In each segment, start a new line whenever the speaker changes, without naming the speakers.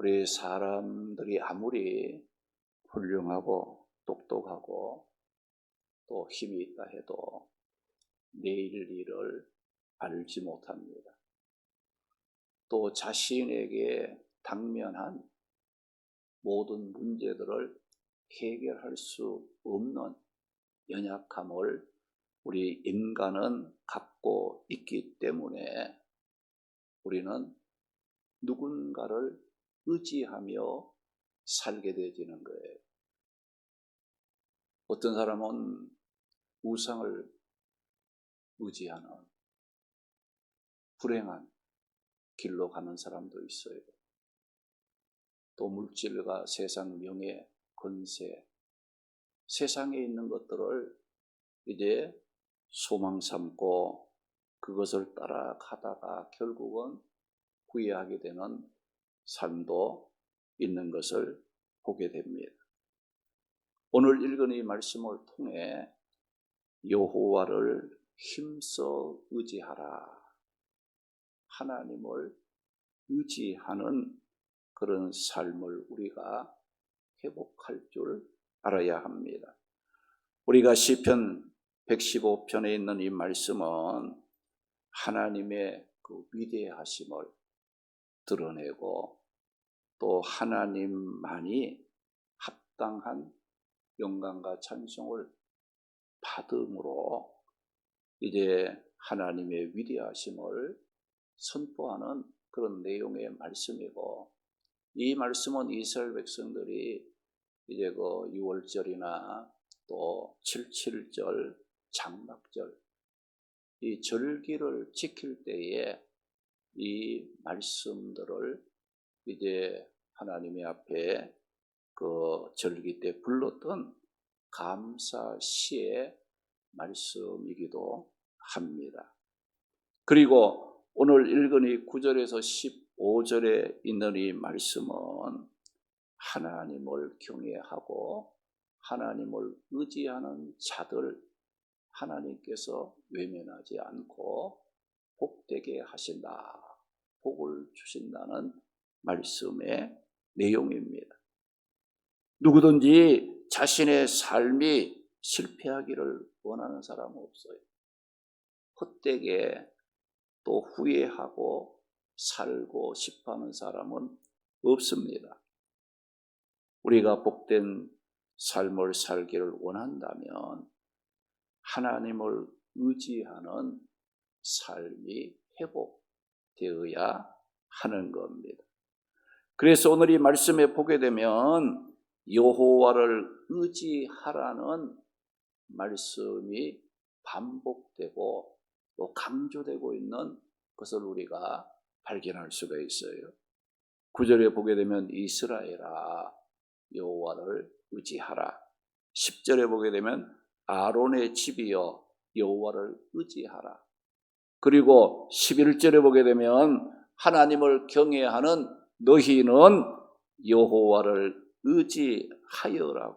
우리 사람들이 아무리 훌륭하고 똑똑하고 또 힘이 있다 해도 내일 일을 알지 못합니다. 또 자신에게 당면한 모든 문제들을 해결할 수 없는 연약함을 우리 인간은 갖고 있기 때문에 우리는 누군가를 의지하며 살게 되지는 거예요. 어떤 사람은 우상을 의지하는 불행한 길로 가는 사람도 있어요. 또 물질과 세상 명예, 권세, 세상에 있는 것들을 이제 소망 삼고 그것을 따라가다가 결국은 후회하게 되는 삶도 있는 것을 보게 됩니다. 오늘 읽은 이 말씀을 통해 여호와를 힘써 의지하라, 하나님을 의지하는 그런 삶을 우리가 회복할 줄 알아야 합니다. 우리가 시편 115편에 있는 이 말씀은 하나님의 그 위대하심을 드러내고 또 하나님만이 합당한 영광과 찬송을 받음으로 이제 하나님의 위대하심을 선포하는 그런 내용의 말씀이고, 이 말씀은 이스라엘 백성들이 이제 그 6월절이나 또 77절, 장막절, 이 절기를 지킬 때에 이 말씀들을 이제 하나님의 앞에 그 절기 때 불렀던 감사시의 말씀이기도 합니다. 그리고 오늘 읽은 이 9절에서 15절에 있는 이 말씀은 하나님을 경외하고 하나님을 의지하는 자들 하나님께서 외면하지 않고 복되게 하신다, 복을 주신다는 말씀의 내용입니다. 누구든지 자신의 삶이 실패하기를 원하는 사람은 없어요. 헛되게 또 후회하고 살고 싶어하는 사람은 없습니다. 우리가 복된 삶을 살기를 원한다면 하나님을 의지하는 삶이 회복되어야 하는 겁니다. 그래서 오늘 이 말씀에 보게 되면 여호와를 의지하라는 말씀이 반복되고 또 강조되고 있는 것을 우리가 발견할 수가 있어요. 9절에 보게 되면 이스라엘아 여호와를 의지하라. 10절에 보게 되면 아론의 집이여 여호와를 의지하라. 그리고 11절에 보게 되면 하나님을 경외하는 너희는 여호와를 의지하여라고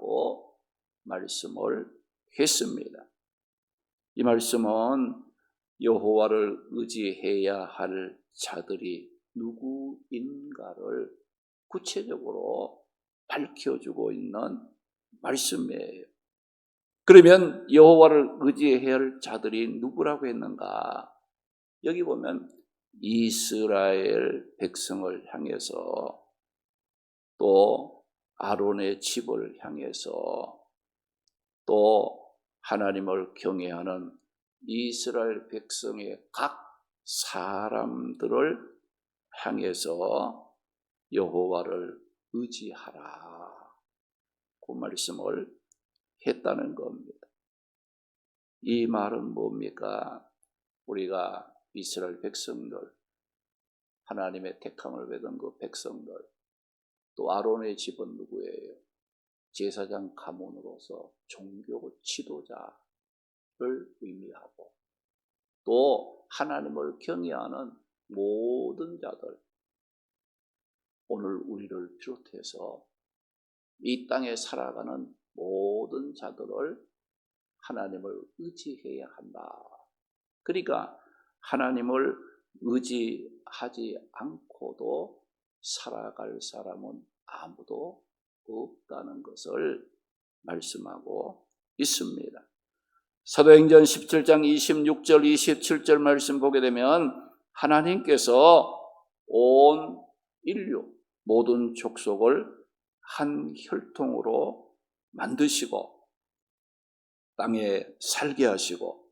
말씀을 했습니다. 이 말씀은 여호와를 의지해야 할 자들이 누구인가를 구체적으로 밝혀주고 있는 말씀이에요. 그러면 여호와를 의지해야 할 자들이 누구라고 했는가? 여기 보면 이스라엘 백성을 향해서 또 아론의 집을 향해서 또 하나님을 경외하는 이스라엘 백성의 각 사람들을 향해서 여호와를 의지하라, 그 말씀을 했다는 겁니다. 이 말은 뭡니까? 우리가 이스라엘 백성들, 하나님의 택함을 받은 그 백성들, 또 아론의 집은 누구예요? 제사장 가문으로서 종교 지도자를 의미하고 또 하나님을 경외하는 모든 자들, 오늘 우리를 비롯해서 이 땅에 살아가는 모든 자들을 하나님을 의지해야 한다. 그러니까 하나님을 의지하지 않고도 살아갈 사람은 아무도 없다는 것을 말씀하고 있습니다. 사도행전 17장 26절 27절 말씀 보게 되면 하나님께서 온 인류 모든 족속을 한 혈통으로 만드시고 땅에 살게 하시고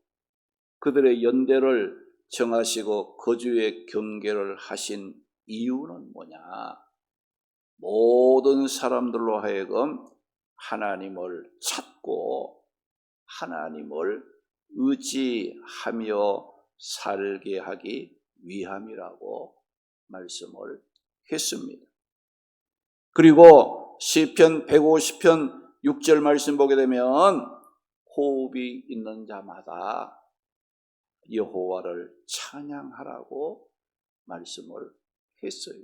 그들의 연대를 정하시고 거주의 경계를 하신 이유는 뭐냐? 모든 사람들로 하여금 하나님을 찾고 하나님을 의지하며 살게 하기 위함이라고 말씀을 했습니다. 그리고 시편 150편 6절 말씀 보게 되면 호흡이 있는 자마다 여호와를 찬양하라고 말씀을 했어요.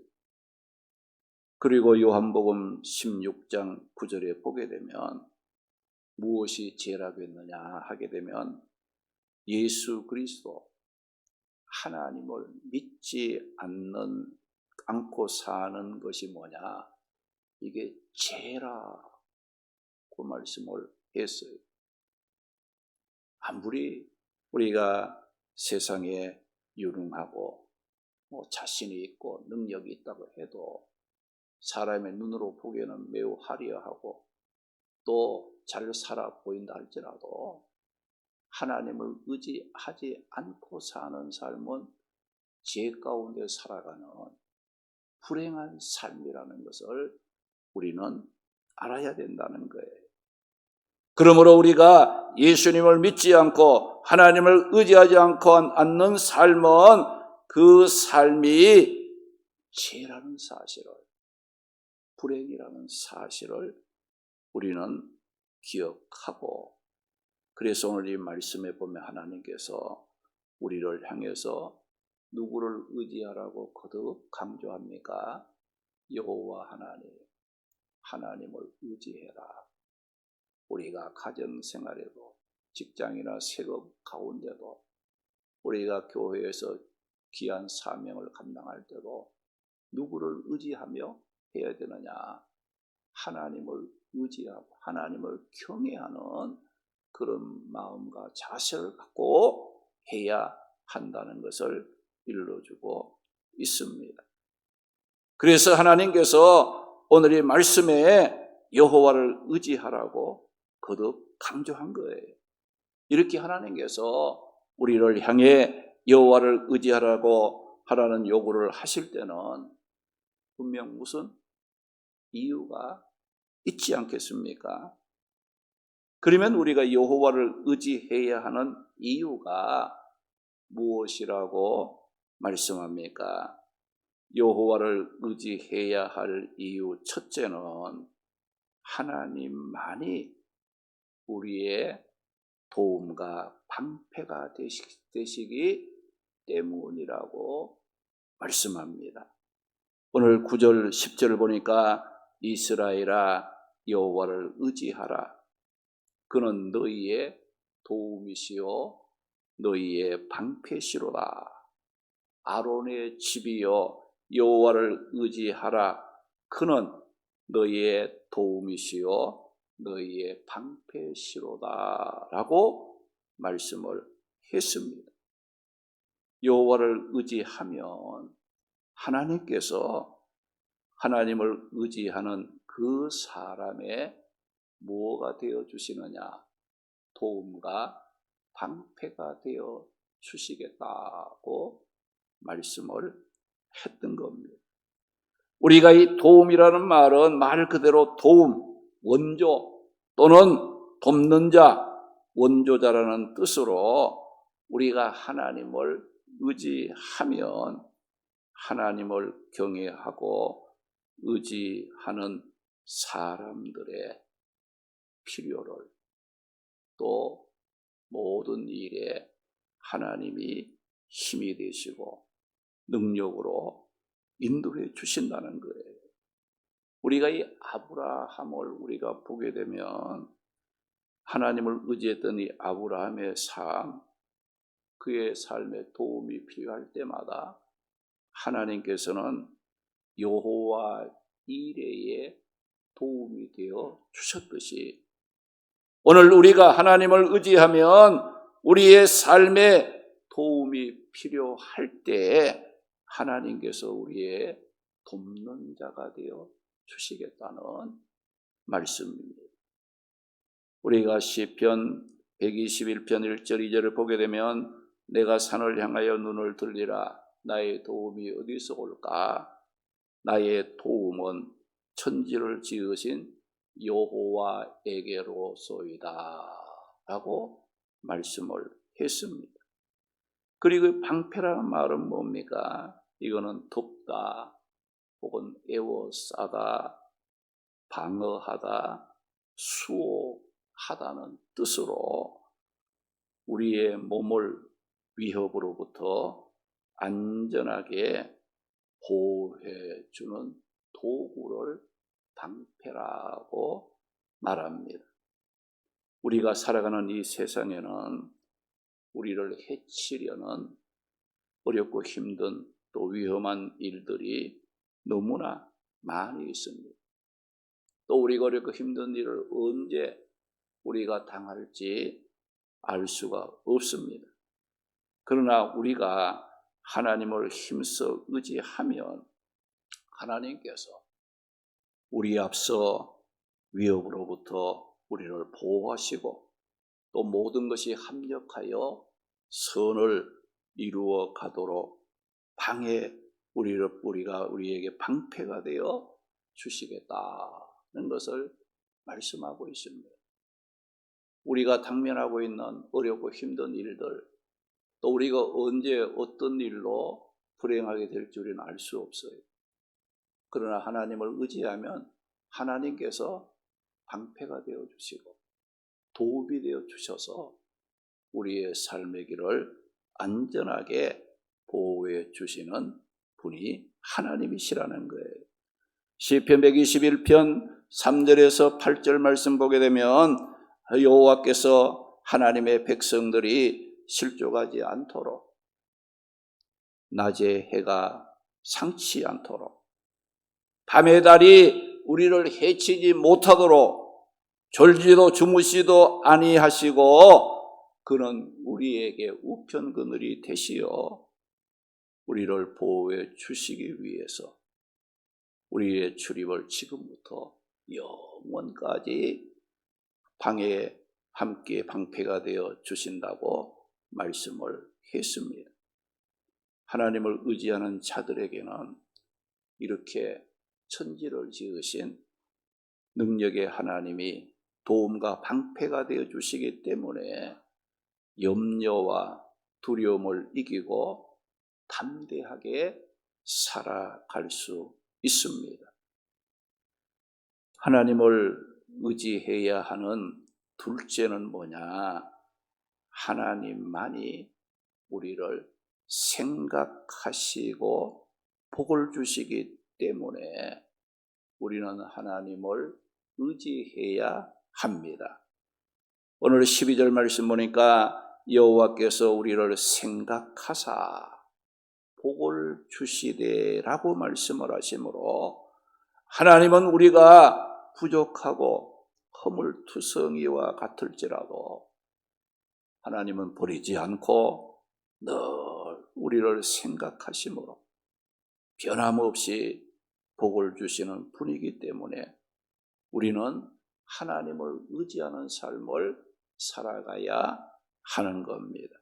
그리고 요한복음 16장 9절에 보게 되면 무엇이 죄라고 했느냐 하게 되면 예수 그리스도 하나님을 믿지 않고 사는 것이 뭐냐? 이게 죄라고 말씀을 했어요. 아무리 우리가 세상에 유능하고 자신이 있고 능력이 있다고 해도 사람의 눈으로 보기에는 매우 화려하고 또 잘 살아 보인다 할지라도 하나님을 의지하지 않고 사는 삶은 죄 가운데 살아가는 불행한 삶이라는 것을 우리는 알아야 된다는 거예요. 그러므로 우리가 예수님을 믿지 않고 하나님을 의지하지 않는 삶은 그 삶이 죄라는 사실을, 불행이라는 사실을 우리는 기억하고, 그래서 오늘 이 말씀에 보면 하나님께서 우리를 향해서 누구를 의지하라고 거듭 강조합니까? 여호와 하나님을 의지해라. 우리가 가정생활에도 직장이나 세업 가운데도 우리가 교회에서 귀한 사명을 감당할 때도 누구를 의지하며 해야 되느냐? 하나님을 의지하고 하나님을 경외하는 그런 마음과 자세를 갖고 해야 한다는 것을 일러주고 있습니다. 그래서 하나님께서 오늘 이 말씀에 여호와를 의지하라고 거듭 강조한 거예요. 이렇게 하나님께서 우리를 향해 여호와를 의지하라고 하라는 요구를 하실 때는 분명 무슨 이유가 있지 않겠습니까? 그러면 우리가 여호와를 의지해야 하는 이유가 무엇이라고 말씀합니까? 여호와를 의지해야 할 이유 첫째는 하나님만이 우리의 도움과 방패가 되시기 때문이라고 말씀합니다. 오늘 9절 10절을 보니까 이스라엘아 여호와를 의지하라. 그는 너희의 도움이시요 너희의 방패시로다. 아론의 집이여 여호와를 의지하라. 그는 너희의 도움이시요 너희의 방패시로다 라고 말씀을 했습니다. 여호와를 의지하면 하나님께서 하나님을 의지하는 그 사람의 무엇가 되어 주시느냐? 도움과 방패가 되어 주시겠다고 말씀을 했던 겁니다. 우리가 이 도움이라는 말은 말 그대로 도움, 원조 또는 돕는 자, 원조자라는 뜻으로 우리가 하나님을 의지하면 하나님을 경외하고 의지하는 사람들의 필요를 또 모든 일에 하나님이 힘이 되시고 능력으로 인도해 주신다는 거예요. 우리가 이 아브라함을 우리가 보게 되면 하나님을 의지했던 이 아브라함의 삶, 그의 삶에 도움이 필요할 때마다 하나님께서는 여호와 이레의 도움이 되어 주셨듯이 오늘 우리가 하나님을 의지하면 우리의 삶에 도움이 필요할 때 하나님께서 우리의 돕는 자가 되어 주시겠다는 말씀입니다. 우리가 시편 121편 1절 2절을 보게 되면 내가 산을 향하여 눈을 들리라 나의 도움이 어디서 올까? 나의 도움은 천지를 지으신 여호와에게로소이다 라고 말씀을 했습니다. 그리고 방패라는 말은 뭡니까? 이거는 덮다 혹은 에워싸다, 방어하다, 수호하다는 뜻으로 우리의 몸을 위협으로부터 안전하게 보호해 주는 도구를 방패라고 말합니다. 우리가 살아가는 이 세상에는 우리를 해치려는 어렵고 힘든 또 위험한 일들이 너무나 많이 있습니다. 또 우리가 어렵고 힘든 일을 언제 우리가 당할지 알 수가 없습니다. 그러나 우리가 하나님을 힘써 의지하면 하나님께서 우리 앞서 위협으로부터 우리를 보호하시고 또 모든 것이 합력하여 선을 이루어 가도록 우리가 우리에게 방패가 되어 주시겠다는 것을 말씀하고 있습니다. 우리가 당면하고 있는 어렵고 힘든 일들, 또 우리가 언제 어떤 일로 불행하게 될 줄은 알 수 없어요. 그러나 하나님을 의지하면 하나님께서 방패가 되어 주시고 도움이 되어 주셔서 우리의 삶의 길을 안전하게 보호해 주시는 분이 하나님이시라는 거예요. 시편 121편 3절에서 8절 말씀 보게 되면 여호와께서 하나님의 백성들이 실족하지 않도록 낮에 해가 상치 않도록 밤의 달이 우리를 해치지 못하도록 졸지도 주무시도 아니하시고 그는 우리에게 우편 그늘이 되시어 우리를 보호해 주시기 위해서 우리의 출입을 지금부터 영원까지 방에 함께 방패가 되어 주신다고 말씀을 했습니다. 하나님을 의지하는 자들에게는 이렇게 천지를 지으신 능력의 하나님이 도움과 방패가 되어 주시기 때문에 염려와 두려움을 이기고 담대하게 살아갈 수 있습니다. 하나님을 의지해야 하는 둘째는 뭐냐? 하나님만이 우리를 생각하시고 복을 주시기 때문에 우리는 하나님을 의지해야 합니다. 오늘 12절 말씀 보니까 여호와께서 우리를 생각하사 복을 주시되라고 말씀을 하시므로 하나님은 우리가 부족하고 허물투성이와 같을지라도 하나님은 버리지 않고 늘 우리를 생각하시므로 변함없이 복을 주시는 분이기 때문에 우리는 하나님을 의지하는 삶을 살아가야 하는 겁니다.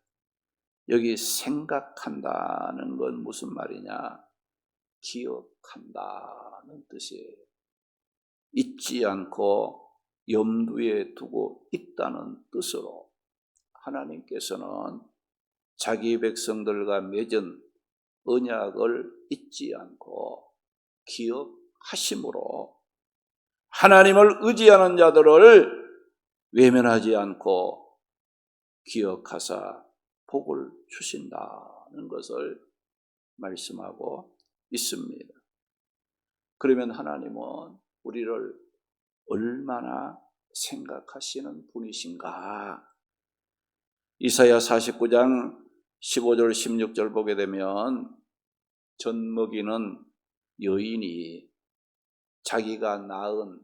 여기 생각한다는 건 무슨 말이냐? 기억한다는 뜻이에요. 잊지 않고 염두에 두고 있다는 뜻으로 하나님께서는 자기 백성들과 맺은 언약을 잊지 않고 기억하심으로 하나님을 의지하는 자들을 외면하지 않고 기억하사 복을 주신다는 것을 말씀하고 있습니다. 그러면 하나님은 우리를 얼마나 생각하시는 분이신가? 이사야 49장 15절 16절 보게 되면 젖먹이는 여인이 자기가 낳은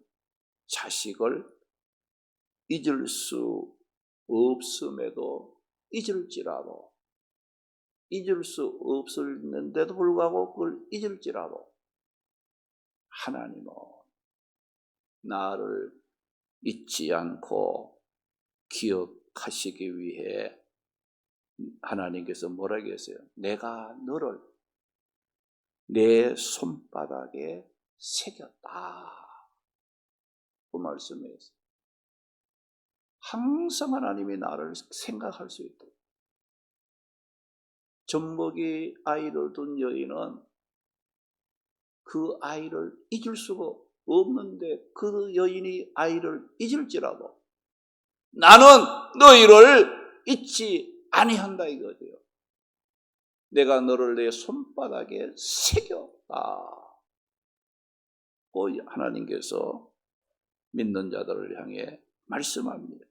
자식을 잊을 수 없음에도 잊을지라도, 잊을 수 없었는데도 불구하고 그걸 잊을지라도 하나님은 나를 잊지 않고 기억하시기 위해 하나님께서 뭐라고 했어요? 내가 너를 내 손바닥에 새겼다, 그 말씀이었어요. 항상 하나님이 나를 생각할 수 있도록. 젖먹이 아이를 둔 여인은 그 아이를 잊을 수가 없는데 그 여인이 아이를 잊을지라도 나는 너희를 잊지 아니한다 이거죠. 내가 너를 내 손바닥에 새겼다. 하나님께서 믿는 자들을 향해 말씀합니다.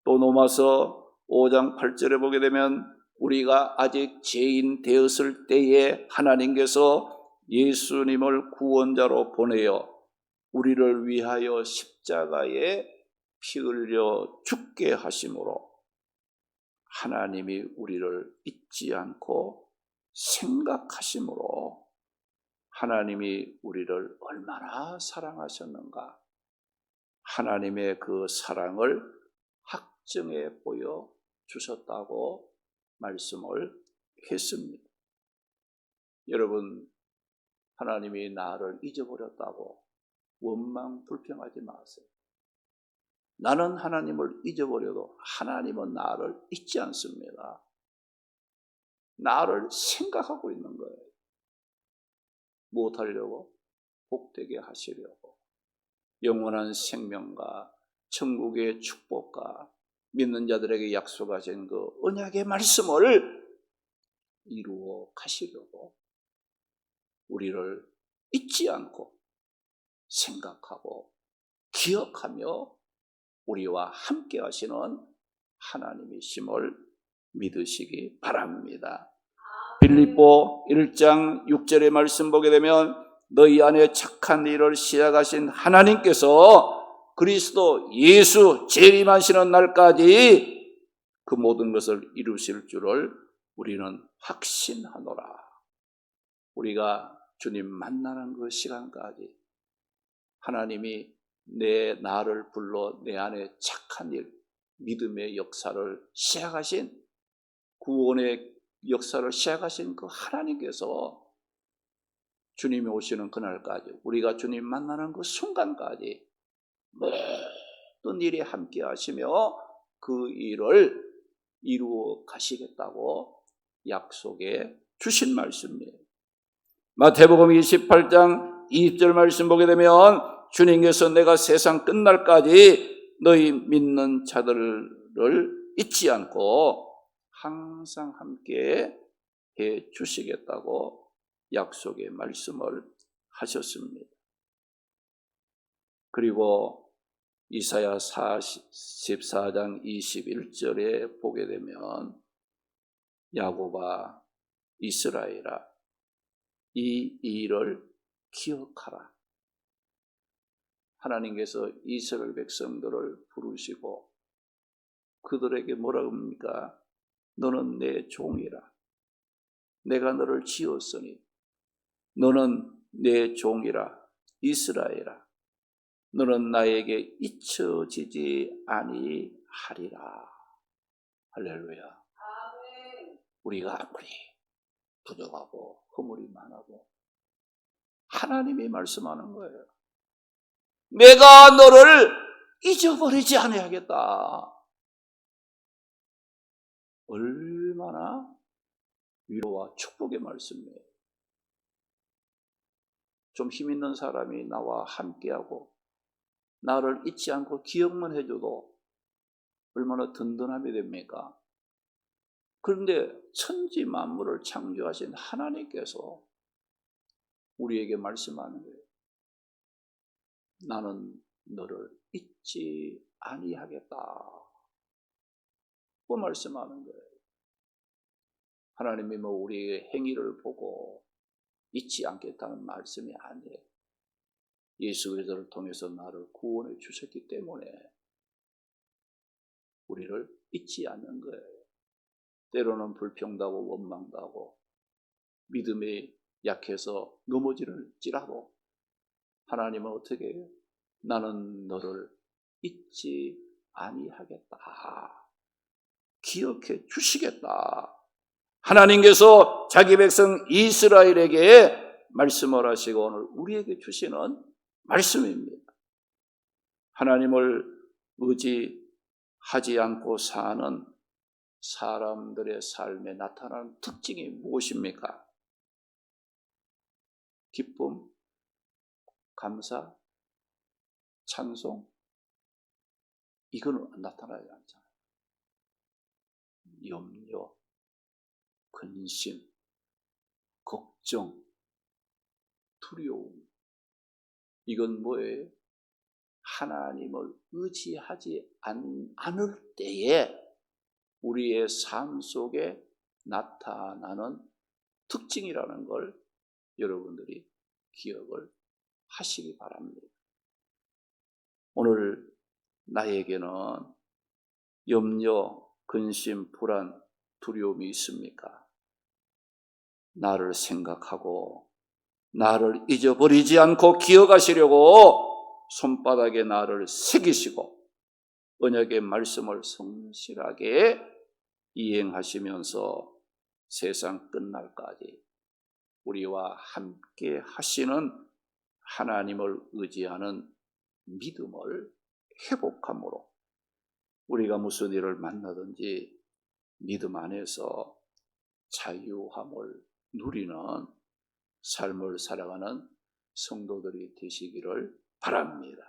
또 로마서 5장 8절에 보게 되면 우리가 아직 죄인 되었을 때에 하나님께서 예수님을 구원자로 보내어 우리를 위하여 십자가에 피 흘려 죽게 하심으로 하나님이 우리를 잊지 않고 생각하심으로 하나님이 우리를 얼마나 사랑하셨는가, 하나님의 그 사랑을 확증해 보여 주셨다고 말씀을 했습니다. 여러분, 하나님이 나를 잊어버렸다고 원망 불평하지 마세요. 나는 하나님을 잊어버려도 하나님은 나를 잊지 않습니다. 나를 생각하고 있는 거예요. 무엇하려고? 복되게 하시려고. 영원한 생명과 천국의 축복과 믿는 자들에게 약속하신 그 언약의 말씀을 이루어 가시려고 우리를 잊지 않고 생각하고 기억하며 우리와 함께 하시는 하나님이심을 믿으시기 바랍니다. 빌립보 1장 6절의 말씀 보게 되면 너희 안에 착한 일을 시작하신 하나님께서 그리스도 예수 재림하시는 날까지 그 모든 것을 이루실 줄을 우리는 확신하노라. 우리가 주님 만나는 그 시간까지 하나님이 나를 불러 내 안에 착한 일, 믿음의 역사를 시작하신, 구원의 역사를 시작하신 그 하나님께서 주님이 오시는 그날까지, 우리가 주님 만나는 그 순간까지 모든 일에 함께 하시며 그 일을 이루어 가시겠다고 약속해 주신 말씀이에요. 마태복음 28장 20절 말씀 보게 되면 주님께서 내가 세상 끝날까지 너희 믿는 자들을 잊지 않고 항상 함께 해 주시겠다고 약속의 말씀을 하셨습니다. 그리고 이사야 14장 21절에 보게 되면 야곱아 이스라엘아 이 일을 기억하라. 하나님께서 이스라엘 백성들을 부르시고 그들에게 뭐라고 합니까? 너는 내 종이라. 내가 너를 지었으니 너는 내 종이라. 이스라엘아 너는 나에게 잊혀지지 아니하리라. 할렐루야. 우리가 아무리 부족하고 허물이 많아도 하나님이 말씀하는 거예요. 내가 너를 잊어버리지 아니하겠다. 얼마나 위로와 축복의 말씀이에요. 좀 힘 있는 사람이 나와 함께하고 나를 잊지 않고 기억만 해줘도 얼마나 든든함이 됩니까? 그런데 천지 만물을 창조하신 하나님께서 우리에게 말씀하는 거예요. 나는 너를 잊지 아니하겠다. 그 말씀하는 거예요. 하나님이 우리의 행위를 보고 잊지 않겠다는 말씀이 아니에요. 예수 그리스도를 통해서 나를 구원해 주셨기 때문에 우리를 잊지 않는 거예요. 때로는 불평도 하고 원망도 하고 믿음이 약해서 넘어질지라도 하나님은 어떻게 해요? 나는 너를 잊지 아니하겠다. 기억해 주시겠다. 하나님께서 자기 백성 이스라엘에게 말씀을 하시고 오늘 우리에게 주시는 말씀입니다. 하나님을 의지하지 않고 사는 사람들의 삶에 나타나는 특징이 무엇입니까? 기쁨, 감사, 찬송, 이거는 나타나지 않잖아요. 염려, 근심, 걱정, 두려움, 이건 뭐예요? 하나님을 의지하지 않을 때에 우리의 삶 속에 나타나는 특징이라는 걸 여러분들이 기억을 하시기 바랍니다. 오늘 나에게는 염려, 근심, 불안, 두려움이 있습니까? 나를 생각하고 나를 잊어버리지 않고 기억하시려고 손바닥에 나를 새기시고 언약의 말씀을 성실하게 이행하시면서 세상 끝날까지 우리와 함께 하시는 하나님을 의지하는 믿음을 회복함으로 우리가 무슨 일을 만나든지 믿음 안에서 자유함을 누리는 삶을 살아가는 성도들이 되시기를 바랍니다.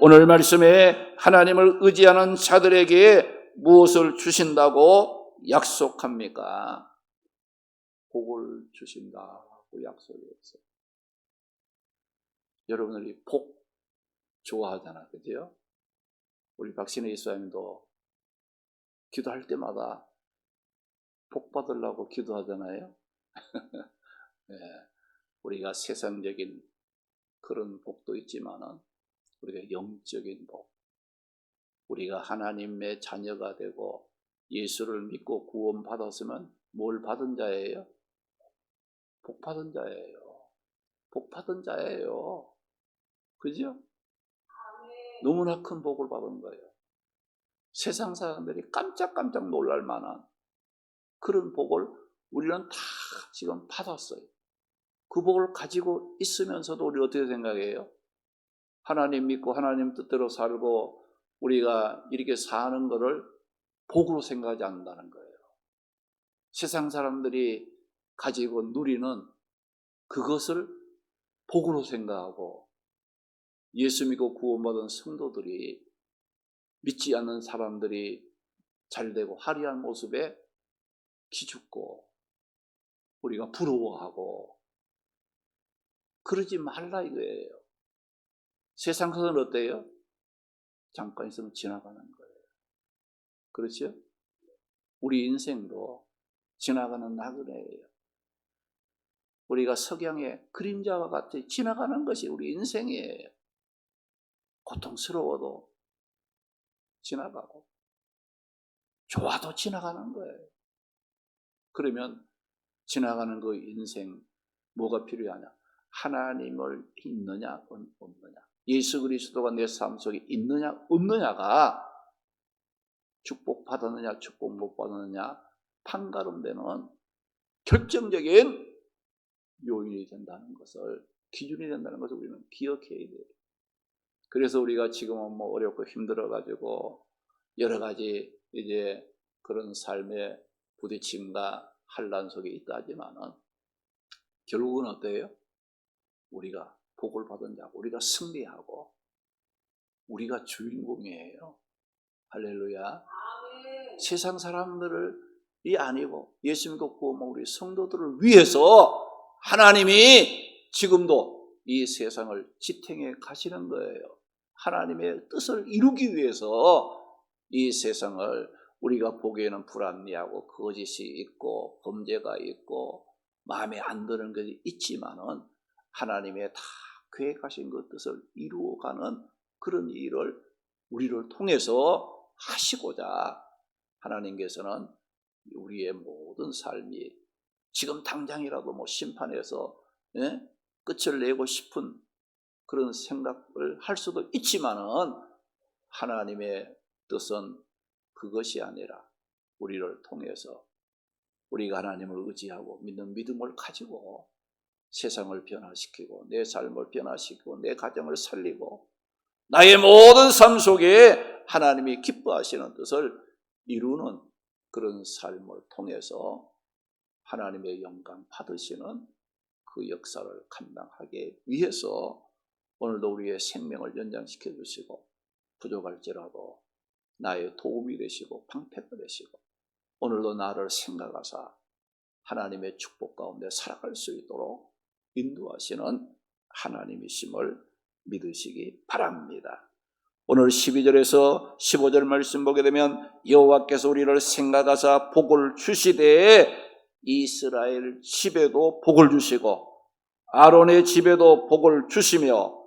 오늘 말씀에 하나님을 의지하는 자들에게 무엇을 주신다고 약속합니까? 복을 주신다고 약속했어요. 여러분들이 복 좋아하잖아요, 그죠? 우리 박신혜 이수님도 기도할 때마다 복 받으려고 기도하잖아요. 네, 우리가 세상적인 그런 복도 있지만은 우리가 영적인 복, 우리가 하나님의 자녀가 되고 예수를 믿고 구원받았으면 뭘 받은 자예요? 복 받은 자예요. 복 받은 자예요. 그죠? 너무나 큰 복을 받은 거예요. 세상 사람들이 깜짝깜짝 놀랄 만한 그런 복을 우리는 다 지금 받았어요. 그 복을 가지고 있으면서도 우리 어떻게 생각해요? 하나님 믿고 하나님 뜻대로 살고 우리가 이렇게 사는 것을 복으로 생각하지 않는다는 거예요. 세상 사람들이 가지고 누리는 그것을 복으로 생각하고 예수 믿고 구원받은 성도들이 믿지 않는 사람들이 잘되고 화려한 모습에 기죽고 우리가 부러워하고 그러지 말라 이거예요. 세상 것은 어때요? 잠깐 있으면 지나가는 거예요. 그렇죠? 우리 인생도 지나가는 나그네예요. 우리가 석양의 그림자와 같이 지나가는 것이 우리 인생이에요. 고통스러워도 지나가고 좋아도 지나가는 거예요. 그러면 지나가는 그 인생 뭐가 필요하냐? 하나님을 있느냐 없느냐, 예수 그리스도가 내 삶 속에 있느냐 없느냐가 축복받았느냐 축복 못 받았느냐 판가름되는 결정적인 요인이 된다는 것을, 기준이 된다는 것을 우리는 기억해야 돼요. 그래서 우리가 지금은 뭐 어렵고 힘들어가지고 여러 가지 이제 그런 삶의 부딪힘과 환난 속에 있다 하지만은 결국은 어때요? 우리가 복을 받은 자고 우리가 승리하고 우리가 주인공이에요. 할렐루야. 세상 사람들이 아니고 예수 믿고 구원받은 우리 성도들을 위해서 하나님이 지금도 이 세상을 지탱해 가시는 거예요. 하나님의 뜻을 이루기 위해서 이 세상을, 우리가 보기에는 불합리하고 거짓이 있고 범죄가 있고 마음에 안 드는 것이 있지만은 하나님의 다 계획하신 그 뜻을 이루어가는 그런 일을 우리를 통해서 하시고자 하나님께서는 우리의 모든 삶이 지금 당장이라도 뭐 심판해서 끝을 내고 싶은 그런 생각을 할 수도 있지만은 하나님의 뜻은 그것이 아니라 우리를 통해서 우리가 하나님을 의지하고 믿는 믿음을 가지고 세상을 변화시키고 내 삶을 변화시키고 내 가정을 살리고 나의 모든 삶 속에 하나님이 기뻐하시는 뜻을 이루는 그런 삶을 통해서 하나님의 영광 받으시는 그 역사를 감당하기 위해서 오늘도 우리의 생명을 연장시켜 주시고 부족할지라도 나의 도움이 되시고 방패가 되시고 오늘도 나를 생각하사 하나님의 축복 가운데 살아갈 수 있도록 인도하시는 하나님이심을 믿으시기 바랍니다. 오늘 12절에서 15절 말씀 보게 되면 여호와께서 우리를 생각하사 복을 주시되 이스라엘 집에도 복을 주시고 아론의 집에도 복을 주시며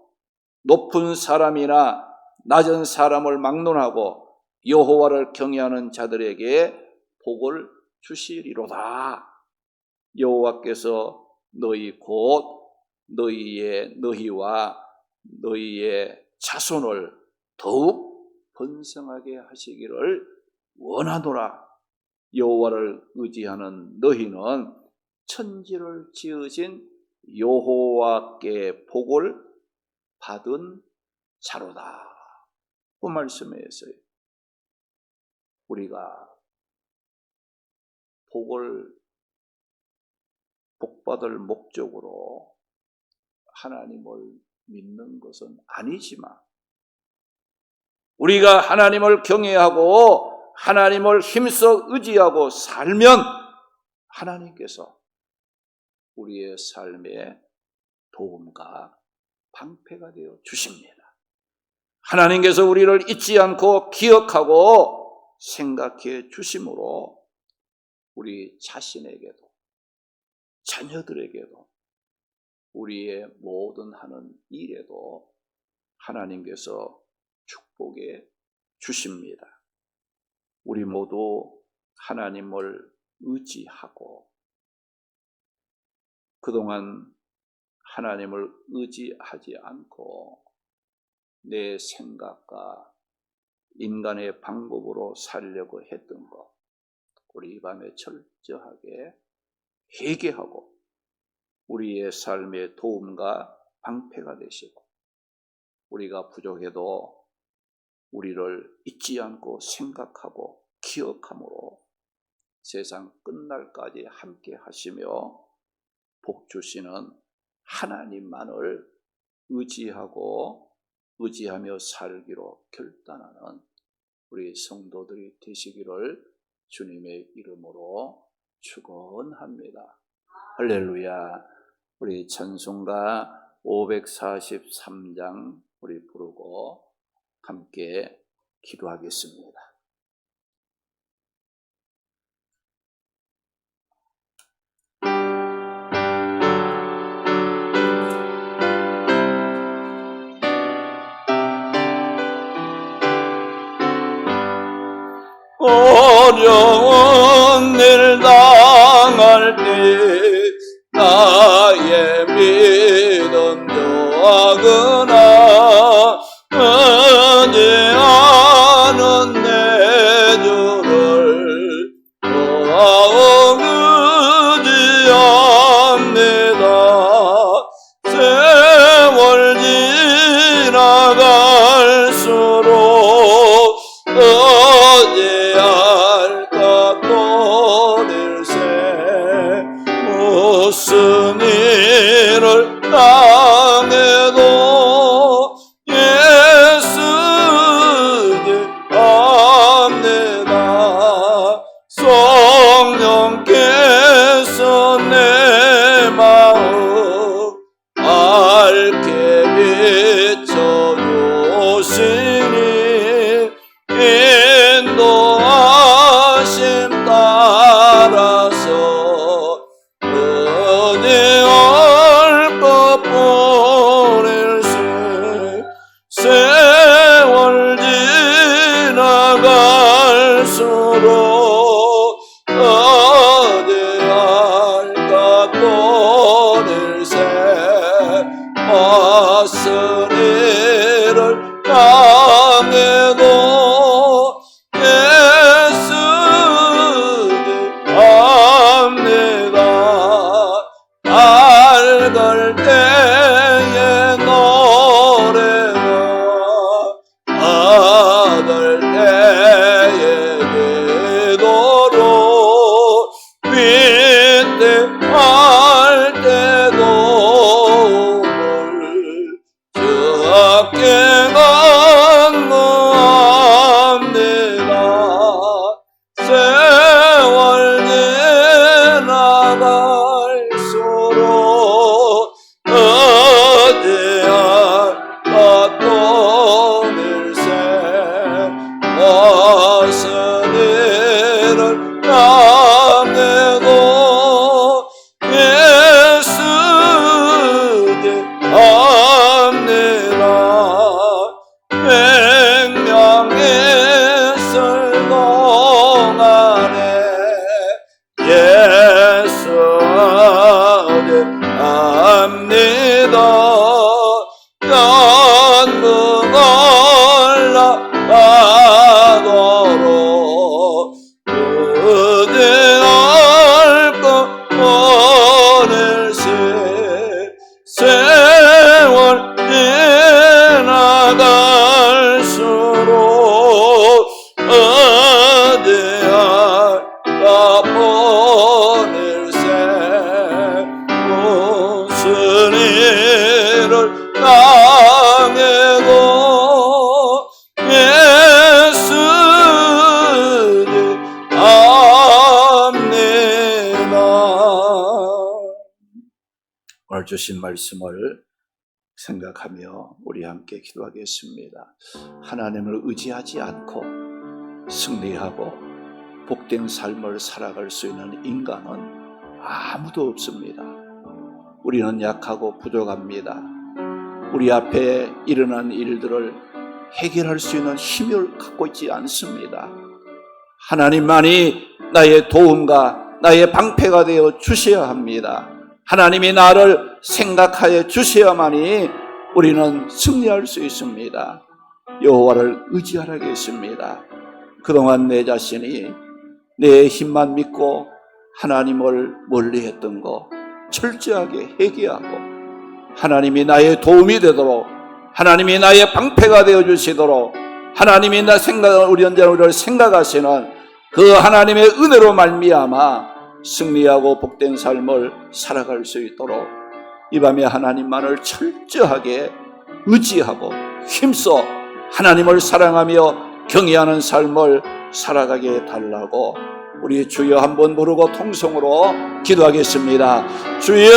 높은 사람이나 낮은 사람을 막론하고 여호와를 경외하는 자들에게 복을 주시리로다. 여호와께서 너희 곧 너희와 너희의 자손을 더욱 번성하게 하시기를 원하노라. 여호와를 의지하는 너희는 천지를 지으신 여호와께 복을 받은 자로다. 그 말씀에서요. 우리가 복받을 목적으로 하나님을 믿는 것은 아니지만 우리가 하나님을 경외하고 하나님을 힘써 의지하고 살면 하나님께서 우리의 삶에 도움과 방패가 되어 주십니다. 하나님께서 우리를 잊지 않고 기억하고 생각해 주심으로 우리 자신에게도 자녀들에게도 우리의 모든 하는 일에도 하나님께서 축복해 주십니다. 우리 모두 하나님을 의지하고 그동안 하나님을 의지하지 않고 내 생각과 인간의 방법으로 살려고 했던 것 우리 이 밤에 철저하게 회개하고 우리의 삶의 도움과 방패가 되시고 우리가 부족해도 우리를 잊지 않고 생각하고 기억함으로 세상 끝날까지 함께 하시며 복 주시는 하나님만을 의지하며 살기로 결단하는 우리 성도들이 되시기를 주님의 이름으로 축원합니다. 할렐루야. 우리 찬송가 543장 우리 부르고 함께 기도하겠습니다. 어려운 일 당할 때 나의 믿음 요하거나 의지하는 내 주를 여호와 의지합니다. 세월 지나갈수록 어찌할까 또일세 무슨 일을 당해도 예수님 합니다. 성령께서 내 마음 왔으니를 향해도 예수님 합니다. 밝을 때의 노래와 아들 때의 기도로 위대할 때도 주께 간구합니다. 세월 지나갈수록 어디할까 또 일세 왔으니를 향해도 예수님 합니다. 백명의 설동안에 예수님 합니다. 연등 올라가도록 어디할까 오늘세 세월 지나갈수록 어디할까 오늘세 무슨 일을 당해도 예수님 합니다. 오늘 주신 말씀을 생각하며 우리 함께 기도하겠습니다. 하나님을 의지하지 않고 승리하고 복된 삶을 살아갈 수 있는 인간은 아무도 없습니다. 우리는 약하고 부족합니다. 우리 앞에 일어난 일들을 해결할 수 있는 힘을 갖고 있지 않습니다. 하나님만이 나의 도움과 나의 방패가 되어 주셔야 합니다. 하나님이 나를 생각하여 주셔야만이 우리는 승리할 수 있습니다. 여호와를 의지하라겠습니다. 그동안 내 자신이 내 힘만 믿고 하나님을 멀리했던 거 철저하게 회개하고 하나님이 나의 도움이 되도록 하나님이 나의 방패가 되어주시도록 하나님이 나 생각을 우리를 생각하시는 그 하나님의 은혜로 말미암아 승리하고 복된 삶을 살아갈 수 있도록 이 밤에 하나님만을 철저하게 의지하고 힘써 하나님을 사랑하며 경외하는 삶을 살아가게 달라고 우리 주여 한번 부르고 통성으로 기도하겠습니다. 주여,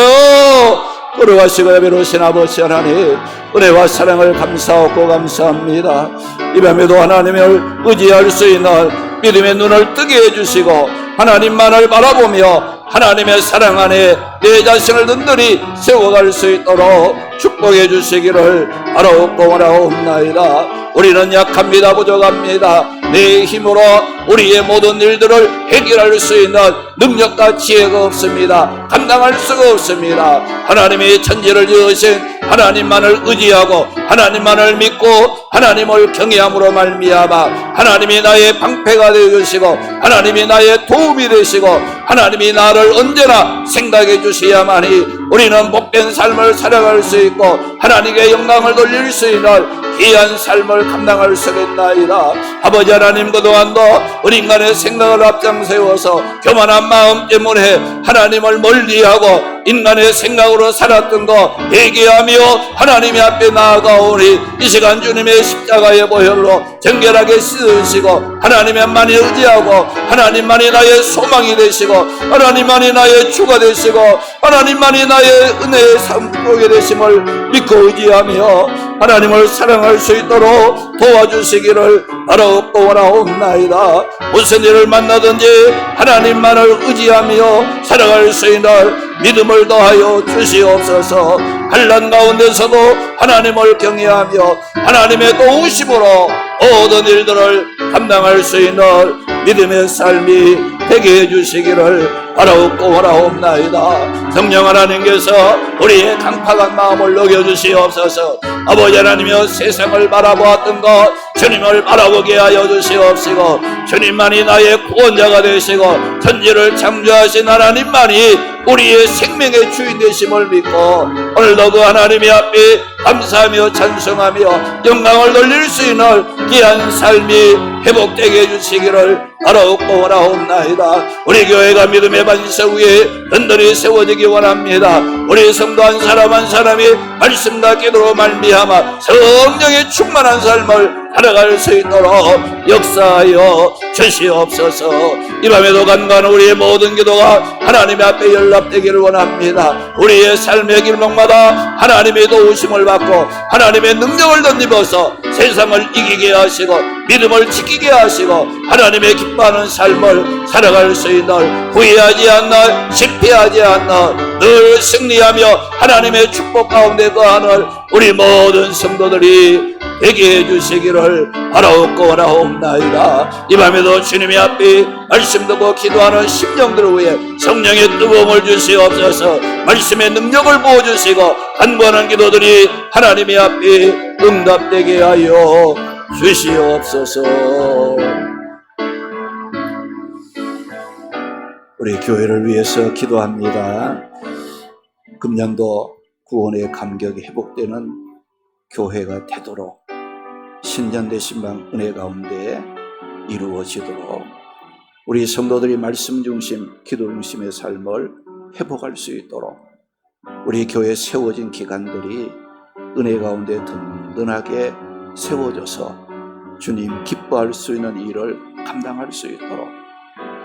걸어가시고 예배로우신 아버지 하나님, 은혜와 사랑을 감사하고 감사합니다. 이 밤에도 하나님을 의지할 수 있는 믿음의 눈을 뜨게 해주시고 하나님만을 바라보며 하나님의 사랑 안에 내 자신을 든든히 세워갈 수 있도록 축복해 주시기를 바라옵고 원하옵나이다. 우리는 약합니다. 부족합니다. 내 힘으로 우리의 모든 일들을 해결할 수 있는 능력과 지혜가 없습니다. 감당할 수가 없습니다. 하나님의 천지를 지으신 하나님만을 의지하고 하나님만을 믿고 하나님을 경외함으로 말미암아 하나님이 나의 방패가 되어주시고 하나님이 나의 도움이 되시고 하나님이 나를 언제나 생각해 주셔야만이 우리는 복된 삶을 살아갈 수 있고 하나님께 영광을 돌릴 수 있는 귀한 삶을 감당할 수 있나이다. 아버지 하나님, 그동안도 우리 인간의 생각을 앞장세워서 교만한 마음 때문에 하나님을 멀리하고 인간의 생각으로 살았던 거 회개하며 하나님 앞에 나아가오니 이 시간 주님의 십자가의 보혈로 정결하게 씻으시고 하나님만이 의지하고 하나님만이 나의 소망이 되시고 하나님만이 나의 주가 되시고 하나님만이 나의 은혜의 상속이 되심을 믿고 의지하며 하나님을 사랑할 수 있도록 도와주시기를 바라옵고 원하옵나이다. 무슨 일을 만나든지 하나님만을 의지하며 살아갈 수 있는 믿음을 더하여 주시옵소서. 환난 가운데서도 하나님을 경외하며 하나님의 도우심으로 모든 일들을 감당할 수 있는 믿음의 삶이 되게 해주시기를 바라옵고 원하옵나이다. 성령 하나님께서 우리의 강팍한 마음을 녹여주시옵소서. 아버지 하나님이여, 세상을 바라보았던 것 주님을 바라보게 하여 주시옵시고, 주님만이 나의 구원자가 되시고 천지를 창조하신 하나님만이 우리의 생명의 주인 되심을 믿고, 오늘도 그 하나님의 앞에 감사하며 찬송하며 영광을 돌릴 수 있는 귀한 삶이 회복되게 해주시기를 바라옵고 원하옵나이다. 우리 교회가 믿음의 반석 위에 든든히 세워지기 원합니다. 우리 성도 한 사람 한 사람이 말씀과 기도로 말미암아 성령의 충만한 삶을 살아갈 수 있도록 역사하여 주시옵소서. 이 밤에도 간간한 우리의 모든 기도가 하나님 앞에 연락되기를 원합니다. 우리의 삶의 길목마다 하나님의 도우심을 받고 하나님의 능력을 덧입어서 세상을 이기게 하시고 믿음을 지키게 하시고 하나님의 기뻐하는 삶을 살아갈 수 있는, 후회하지 않나 실패하지 않나 늘 승리하며 하나님의 축복 가운데 거하는 우리 모든 성도들이 되게 해주시기를 바라옵고 원하옵나이다. 이 밤에도 주님의 앞에 말씀 듣고 기도하는 심령들을 위해 성령의 뜨거움을 주시옵소서. 말씀의 능력을 부어주시고 간구하는 기도들이 하나님의 앞에 응답되게 하여 주시옵소서. 우리 교회를 위해서 기도합니다. 금년도 구원의 감격이 회복되는 교회가 되도록, 신년대 신방 은혜 가운데 이루어지도록 우리 성도들이 말씀 중심, 기도 중심의 삶을 회복할 수 있도록 우리 교회에 세워진 기관들이 은혜 가운데 든든하게 세워져서 주님 기뻐할 수 있는 일을 감당할 수 있도록,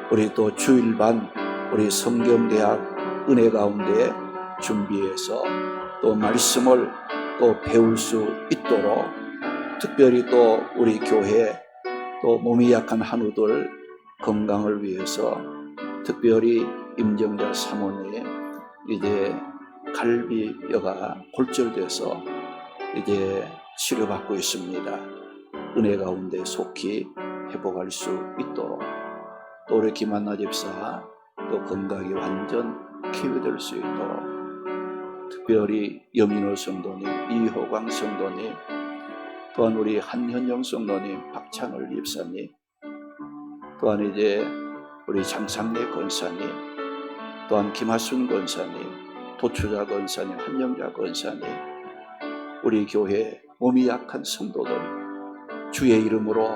우리 또 주일반, 우리 성경대학 은혜 가운데 준비해서 또 말씀을 또 배울 수 있도록, 특별히 또 우리 교회 또 몸이 약한 한우들 건강을 위해서 특별히 임정자 사모님 이제 갈비뼈가 골절돼서 이제 치료받고 있습니다. 은혜 가운데 속히 회복할 수 있도록, 또 우리 김한나 집사 또 건강이 완전 치유될 수 있도록, 특별히 염인호 성도님, 이호광 성도님, 또한 우리 한현영 성도님, 박찬월 집사님, 또한 이제 우리 장상래 권사님, 또한 김하순 권사님, 도추자 권사님, 한영자 권사님, 우리 교회 몸이 약한 성도들 주의 이름으로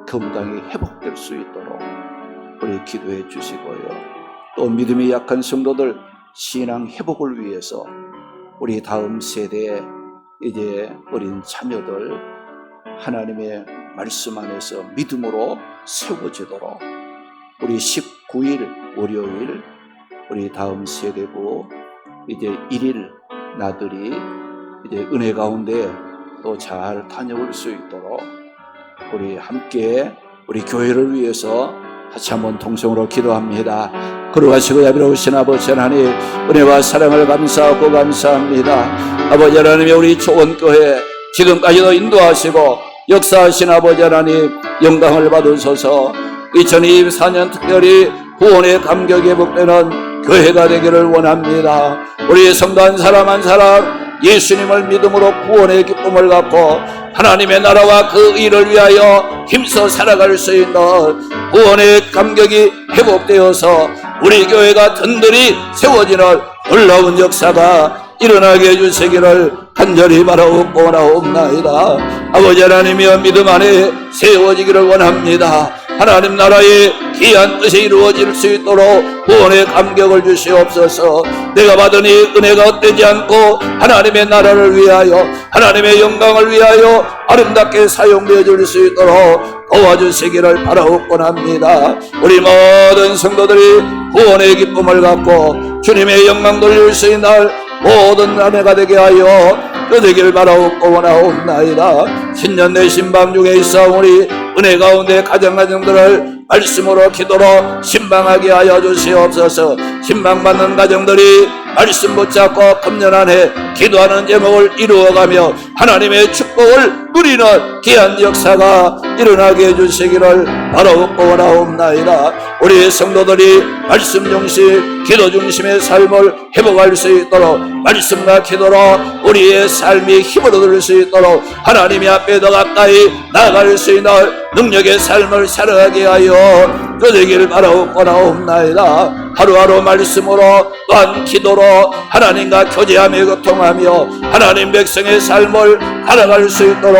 건강이 회복될 수 있도록 우리 기도해 주시고요. 또 믿음이 약한 성도들 신앙 회복을 위해서 우리 다음 세대의 이제 어린 자녀들 하나님의 말씀 안에서 믿음으로 세워지도록 우리 19일 월요일 우리 다음 세대부 이제 1일 나들이 이제 은혜 가운데 또 잘 다녀올 수 있도록 우리 함께 우리 교회를 위해서 같이 한번 통성으로 기도합니다. 거룩하시고 자비로우신 아버지 하나님, 은혜와 사랑을 감사하고 감사합니다. 아버지 하나님의 우리 초원교회 지금까지도 인도하시고 역사하신 아버지 하나님 영광을 받으소서. 2024년 특별히 구원의 감격이 회복되는 교회가 되기를 원합니다. 우리 성도 한 사람 한 사람 예수님을 믿음으로 구원의 기쁨을 갖고 하나님의 나라와 그 일을 위하여 힘써 살아갈 수 있는 구원의 감격이 회복되어서 우리 교회가 든든히 세워지는 놀라운 역사가 일어나게 해주시기를 간절히 바라옵고 원하옵나이다. 아버지 하나님이여 믿음 안에 세워지기를 원합니다. 하나님 나라의 귀한 뜻이 이루어질 수 있도록 구원의 감격을 주시옵소서. 내가 받은 이 은혜가 헛되지 않고 하나님의 나라를 위하여 하나님의 영광을 위하여 아름답게 사용되어 줄 수 있도록 도와주시기를 바라옵곤 합니다. 우리 모든 성도들이 구원의 기쁨을 갖고 주님의 영광 돌릴 수 있는 모든 은혜가 되게 하여 되길 바라옵고 원하옵나이다. 신년 내 신방 중에 있어 우리 은혜 가운데 가정들을 말씀으로 기도로 신방하게 하여 주시옵소서. 신방받는 가정들이 말씀 붙잡고 금년 한 해 기도하는 제목을 이루어가며 하나님의 축복을 누리는 귀한 역사가 일어나게 해주시기를 바라옵고 원하옵나이다. 우리 성도들이 말씀 중심, 기도 중심의 삶을 회복할 수 있도록 말씀과 기도로 우리의 삶이 힘을 얻을 수 있도록 하나님의 앞에 더 가까이 나아갈 수 있는 능력의 삶을 살아가게 하여 주시기를 바라옵고 나옵나이다. 하루하루 말씀으로 또한 기도로 하나님과 교제하며 교통하며 하나님 백성의 삶을 살아갈 수 있도록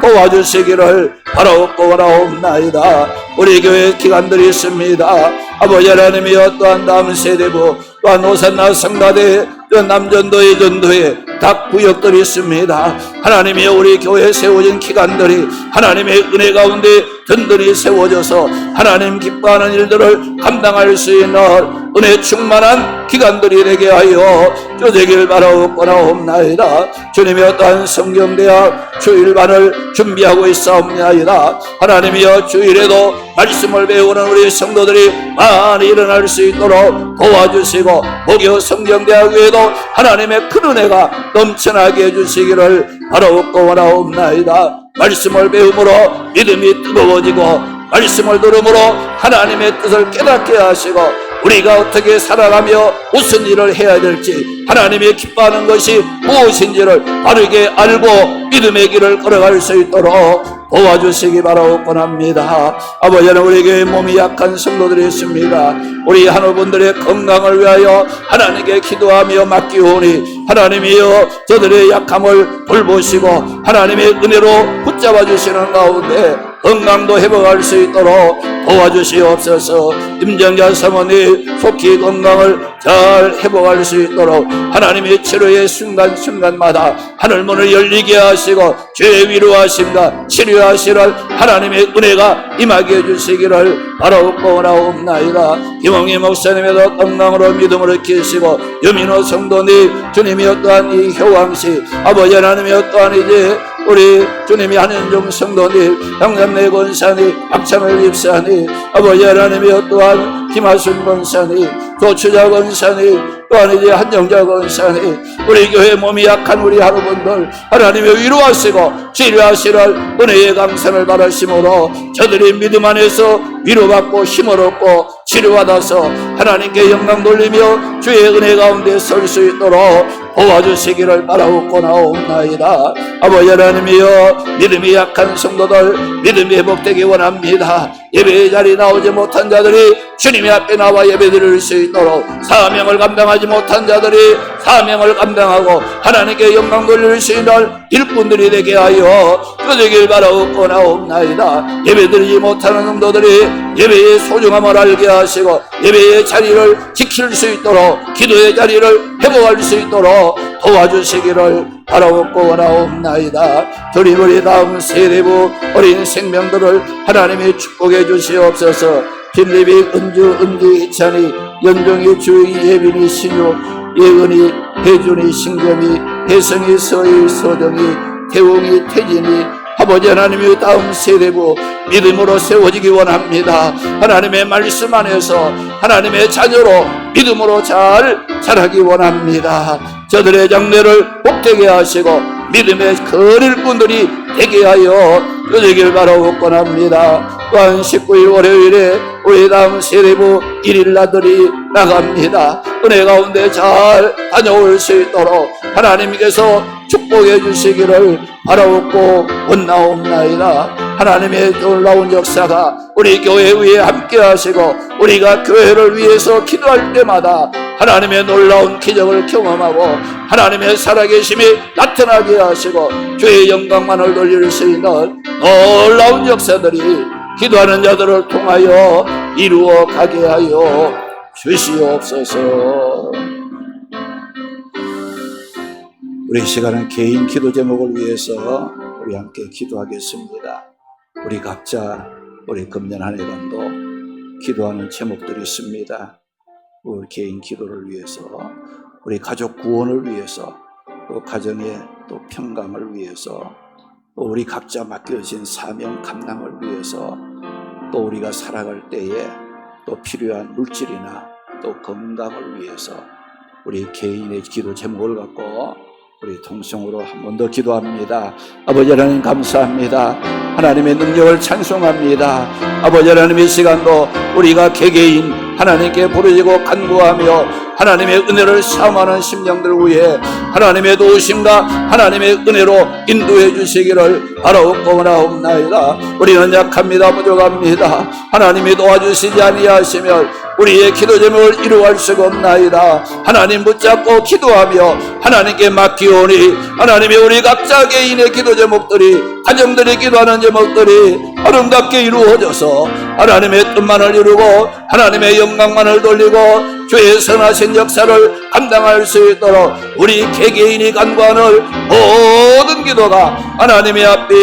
도와주시기를 바라옵고 나옵나이다. 우리 교회 기관들이 있습니다. 아버지 하나님이여 또한 다음 세대부 또한 오산나 성가대 남전도의 전도에 각 구역들이 있습니다. 하나님이여 우리 교회에 세워진 기관들이 하나님의 은혜 가운데 든든히 세워져서 하나님 기뻐하는 일들을 감당할 수 있는 은혜 충만한 기관들이 되게 하여 주시길 바라옵고 나옵나이다. 주님이 어떠한 성경대학 주일반을 준비하고 있사옵나이다. 하나님이여 주일에도 말씀을 배우는 우리 성도들이 많이 일어날 수 있도록 도와주시고 목요 성경대학 외에도 하나님의 큰 은혜가 넘쳐나게 해주시기를 바라옵고 나옵나이다. 말씀을 배움으로 믿음이 뜨거워지고 말씀을 들음으로 하나님의 뜻을 깨닫게 하시고 우리가 어떻게 살아가며 무슨 일을 해야 될지 하나님이 기뻐하는 것이 무엇인지를 바르게 알고 믿음의 길을 걸어갈 수 있도록 도와주시기 바라옵고 합니다. 아버지는 우리 교회 몸이 약한 성도들이 있습니다. 우리 한우분들의 건강을 위하여 하나님께 기도하며 맡기오니 하나님이여 저들의 약함을 돌보시고 하나님의 은혜로 붙잡아 주시는 가운데 건강도 회복할 수 있도록 도와주시옵소서. 임정자 사모님 속히 건강을 잘 회복할 수 있도록 하나님의 치료의 순간순간마다 하늘문을 열리게 하시고 죄 위로하심과 치료하시는 하나님의 은혜가 임하게 해주시기를 바라옵고 나옵나이다. 김홍희 목사님에도 건강으로 믿음으로 계시고 여민호 성도님 주님이 어떠한 이 효왕씨 아버지 하나님이 어떠한 이제 우리 주님이 한현종 성도님 양삼내 권사님 박찬을 집사님 아버지 하나님이 어떠한 김하순 권사님 조추자 권사님 또한 이제 한정자 권사님 우리 교회 몸이 약한 우리 하루분들 하나님의 위로하시고 치료하시는 은혜의 강산을 바라심으로 저들이 믿음 안에서 위로받고 힘을 얻고 치료받아서 하나님께 영광 돌리며 주의 은혜 가운데 설 수 있도록 도와주시기를 바라옵고 나옵나이다. 아버지 하나님이여 믿음이 약한 성도들 믿음이 회복되기 원합니다. 예배의 자리에 나오지 못한 자들이 주님의 앞에 나와 예배드릴 수 있도록 사명을 감당하지 못한 자들이 사명을 감당하고 하나님께 영광 돌릴 수 있는 일꾼들이 되게 하여 주시길 바라옵고 나옵나이다. 예배드리지 못하는 성도들이 예배의 소중함을 알게 하시고 예배의 자리를 지킬 수 있도록 기도의 자리를 회복할 수 있도록 도와주시기를 바라옵고 나옵나이다. 주님 우리 다음 세대부 어린 생명들을 하나님이 축복해 주시옵소서. 빌립이 은주 은기 이찬이 연종이 주의 예빈이 신유 예은이 혜준이 신겸이 혜성이 서희 서정이 태웅이 태진이 아버지 하나님의 다음 세대부 믿음으로 세워지기 원합니다. 하나님의 말씀 안에서 하나님의 자녀로 믿음으로 잘 자라기 원합니다. 저들의 장래를 복되게 하시고 믿음의 큰 일꾼들이 되게 하여 주시길 바라옵고 합니다. 또한 19일 월요일에 우리 다음 세대부 1일 나들이 나갑니다. 은혜 가운데 잘 다녀올 수 있도록 하나님께서 축복해 주시기를 바라옵고 원나옵나이다. 하나님의 놀라운 역사가 우리 교회 위에 함께 하시고 우리가 교회를 위해서 기도할 때마다 하나님의 놀라운 기적을 경험하고 하나님의 살아계심이 나타나게 하시고 주의 영광만을 돌릴 수 있는 놀라운 역사들이 기도하는 자들을 통하여 이루어 가게 하여 주시옵소서. 우리 시간은 개인 기도 제목을 위해서 우리 함께 기도하겠습니다. 우리 각자 우리 금년 한 해간도 기도하는 제목들이 있습니다. 우리 개인 기도를 위해서, 우리 가족 구원을 위해서, 또 가정의 또 평강을 위해서, 또 우리 각자 맡겨진 사명 감당을 위해서, 또 우리가 살아갈 때에 또 필요한 물질이나 또 건강을 위해서 우리 개인의 기도 제목을 갖고 우리 통성으로 한 번 더 기도합니다. 아버지 하나님 감사합니다. 하나님의 능력을 찬송합니다. 아버지 하나님 이 시간도 우리가 개개인 하나님께 부르짖고 간구하며 하나님의 은혜를 사모하는 심령들 위해 하나님의 도우심과 하나님의 은혜로 인도해 주시기를 바라옵나이다. 우리는 약합니다. 부족합니다. 하나님이 도와주시지 아니하시면 우리의 기도 제목을 이루어갈 수가 없나이다. 하나님 붙잡고 기도하며 하나님께 맡기오니 하나님의 우리 각자 개인의 기도 제목들이, 가정들이 기도하는 제목들이 아름답게 이루어져서 하나님의 뜻만을 이루고 하나님의 영광만을 돌리고 주의 선하신 역사를 감당할 수 있도록 우리 개개인이 간구하는 모든 기도가 하나님의 앞에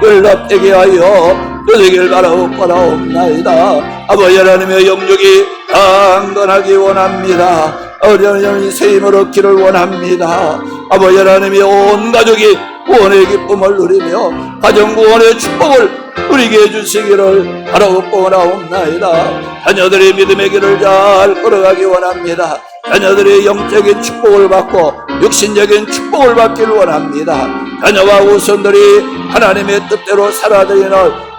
연락되게 하여 주시길 바라옵나이다. 아버지 하나님의 영육이 강건하기 원합니다. 아버지 하나님의 새 힘을 얻기를 원합니다. 아버지 하나님의 온 가족이 구원의 기쁨을 누리며 가정 구원의 축복을 누리게 해주시기를 바라옵나이다. 자녀들의 믿음의 길을 잘 걸어가기 원합니다. 자녀들의 영적인 축복을 받고 육신적인 축복을 받기를 원합니다. 자녀와 후손들이 하나님의 뜻대로 살아드리는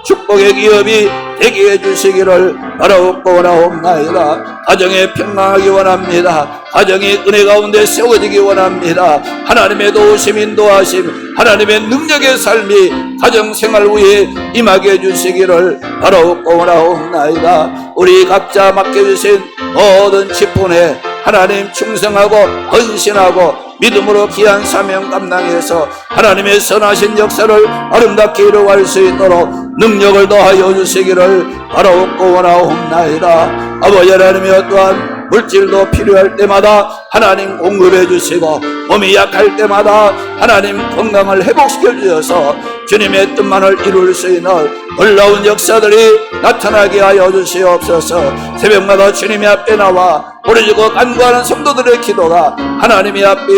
축복의 기업이 되게 해주시기를 바라옵나이다. 가정에 평강하기 원합니다. 가정이 은혜 가운데 세워지기 원합니다. 하나님의 도우심, 인도하심, 하나님의 능력의 삶이 가정생활 위에 임하게 해주시기를 바라옵나이다. 우리 각자 맡겨주신 모든 직분에 하나님 충성하고 헌신하고 믿음으로 귀한 사명 감당해서 하나님의 선하신 역사를 아름답게 이루어갈 수 있도록 능력을 더하여 주시기를 바라옵나이다. 아버지 하나님이 어떠한 물질도 필요할 때마다 하나님 공급해 주시고 몸이 약할 때마다 하나님 건강을 회복시켜 주셔서 주님의 뜻만을 이룰 수 있는 놀라운 역사들이 나타나게 하여 주시옵소서. 새벽마다 주님의 앞에 나와 부르짖고 간구하는 성도들의 기도가 하나님의 앞에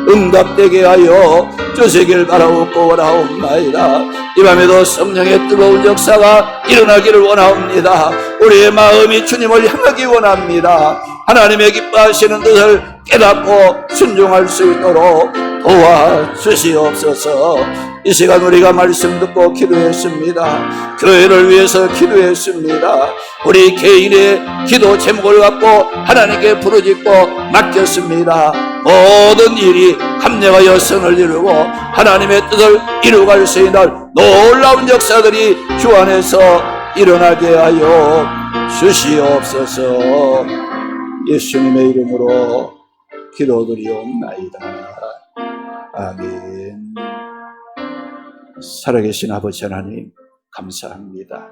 응답되게 하여 주시길 바라옵나이다. 이 밤에도 성령의 뜨거운 역사가 일어나기를 원합니다. 우리의 마음이 주님을 향하기 원합니다. 하나님의 기뻐하시는 뜻을 깨닫고 순종할 수 있도록 도와주시옵소서. 이 시간 우리가 말씀 듣고 기도했습니다. 교회를 위해서 기도했습니다. 우리 개인의 기도 제목을 갖고 하나님께 부르짖고 맡겼습니다. 모든 일이 합력하여 선을 이루고 하나님의 뜻을 이루어갈 수 있는 놀라운 역사들이 주 안에서 일어나게 하여 주시옵소서. 예수님의 이름으로 기도드리옵나이다. 아멘. 살아계신 아버지 하나님 감사합니다.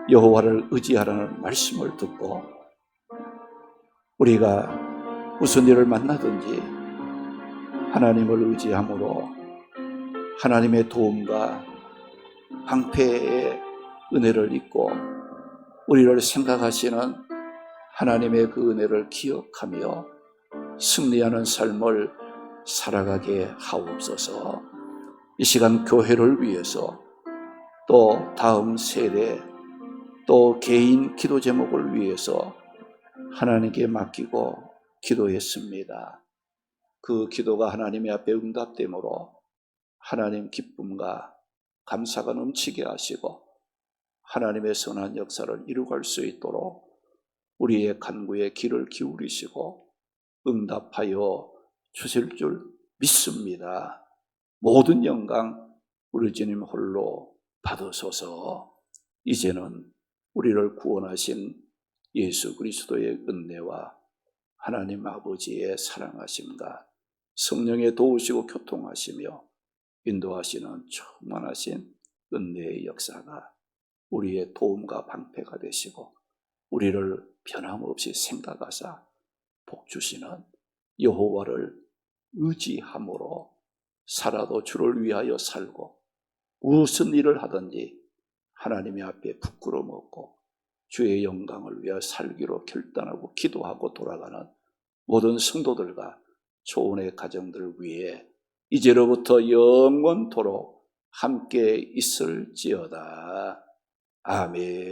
여호와를 의지하라는 말씀을 듣고 우리가 무슨 일을 만나든지 하나님을 의지함으로 하나님의 도움과 방패의 은혜를 입고 우리를 생각하시는 하나님의 그 은혜를 기억하며 승리하는 삶을 살아가게 하옵소서. 이 시간 교회를 위해서 또 다음 세대 또 개인 기도 제목을 위해서 하나님께 맡기고 기도했습니다. 그 기도가 하나님의 앞에 응답되므로 하나님 기쁨과 감사가 넘치게 하시고 하나님의 선한 역사를 이루어갈 수 있도록 우리의 간구에 귀를 기울이시고 응답하여 주실 줄 믿습니다. 모든 영광 우리 주님 홀로 받으소서. 이제는 우리를 구원하신 예수 그리스도의 은혜와 하나님 아버지의 사랑하심과 성령의 도우시고 교통하시며 인도하시는 충만하신 은혜의 역사가 우리의 도움과 방패가 되시고 우리를 변함없이 생각하사 복주시는 여호와를 의지함으로 살아도 주를 위하여 살고 무슨 일을 하든지 하나님의 앞에 부끄러움 없고 주의 영광을 위하여 살기로 결단하고 기도하고 돌아가는 모든 성도들과 초원의 가정들을 위해 이제로부터 영원토록 함께 있을지어다. 아멘.